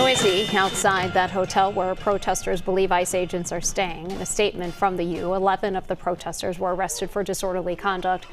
Noisy outside that hotel where protesters believe ICE agents are staying. In a statement from the U, 11 of the protesters were arrested for disorderly conduct.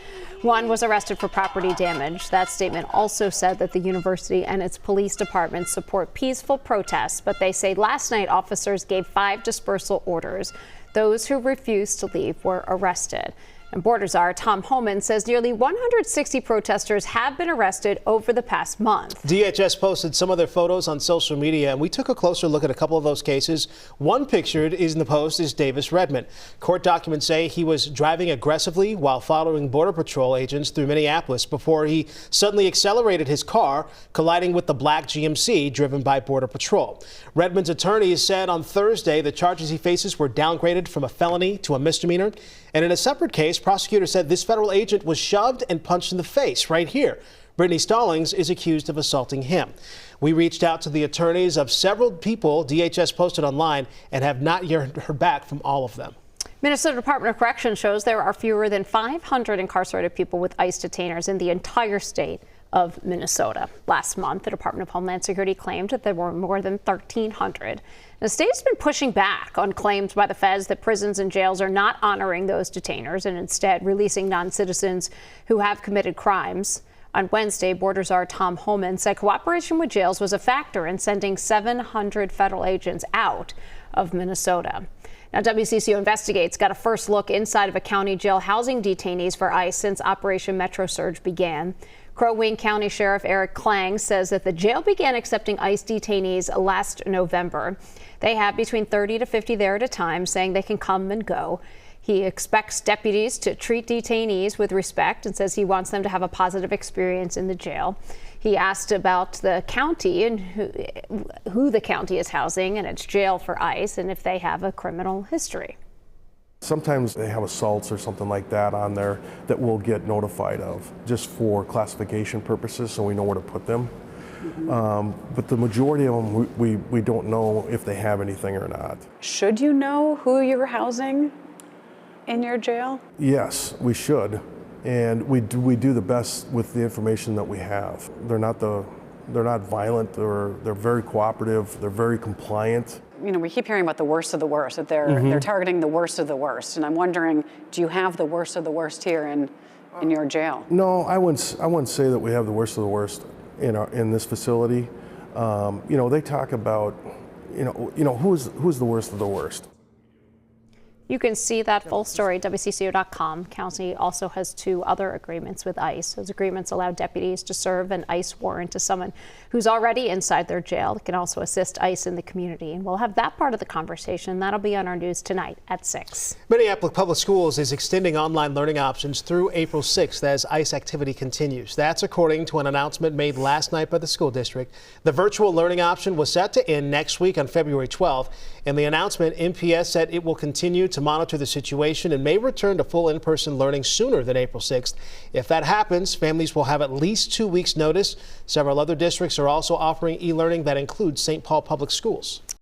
One was arrested for property damage. That statement also said that the university and its police department support peaceful protests, but they say last night officers gave 5 dispersal orders. Those who refused to leave were arrested. And border czar Tom Homan says nearly 160 protesters have been arrested over the past month. DHS posted some of their photos on social media, and we took a closer look at a couple of those cases. One pictured in the post is Davis Redmond. Court documents say he was driving aggressively while following Border Patrol agents through Minneapolis before he suddenly accelerated his car, colliding with the black GMC driven by Border Patrol. Redmond's attorneys said on Thursday the charges he faces were downgraded from a felony to a misdemeanor. And in a separate case, prosecutors said this federal agent was shoved and punched in the face right here. Brittany Stallings is accused of assaulting him. We reached out to the attorneys of several people DHS posted online and have not yet heard back from all of them. Minnesota Department of Corrections shows there are fewer than 500 incarcerated people with ICE detainers in the entire state of Minnesota. Last month, the Department of Homeland Security claimed that there were more than 1,300. The state has been pushing back on claims by the feds that prisons and jails are not honoring those detainers and instead releasing non-citizens who have committed crimes. On Wednesday, border czar Tom Homan said cooperation with jails was a factor in sending 700 federal agents out of Minnesota. Now, WCCO Investigates got a first look inside of a county jail housing detainees for ICE since Operation Metro Surge began. Crow Wing County Sheriff Eric Klang says that the jail began accepting ICE detainees last November. They have between 30 to 50 there at a time, saying they can come and go. He expects deputies to treat detainees with respect and says he wants them to have a positive experience in the jail. He asked about the county and who the county is housing and its jail for ICE and if they have a criminal history. Sometimes they have assaults or something like that on there that we'll get notified of just for classification purposes so we know where to put them. But the majority of them, we don't know if they have anything or not. Should you know who you're housing in your jail? Yes, we should. And we do the best with the information that we have. They're not violent, or they're very cooperative, they're very compliant. You know, we keep hearing about the worst of the worst, that they're targeting the worst of the worst. And I'm wondering, do you have the worst of the worst here in your jail? No, I wouldn't say that we have the worst of the worst in this facility. You know, they talk about, who's the worst of the worst. You can see that full story at WCCO.com. County also has 2 other agreements with ICE. Those agreements allow deputies to serve an ICE warrant to someone who's already inside their jail. It can also assist ICE in the community. And we'll have that part of the conversation. That'll be on our news tonight at 6. Minneapolis Public Schools is extending online learning options through April 6th as ICE activity continues. That's according to an announcement made last night by the school district. The virtual learning option was set to end next week on February 12th. In the announcement, MPS said it will continue to monitor the situation and may return to full in-person learning sooner than April 6th. If that happens, families will have at least 2 weeks notice. Several other districts are also offering e-learning that includes St. Paul Public Schools.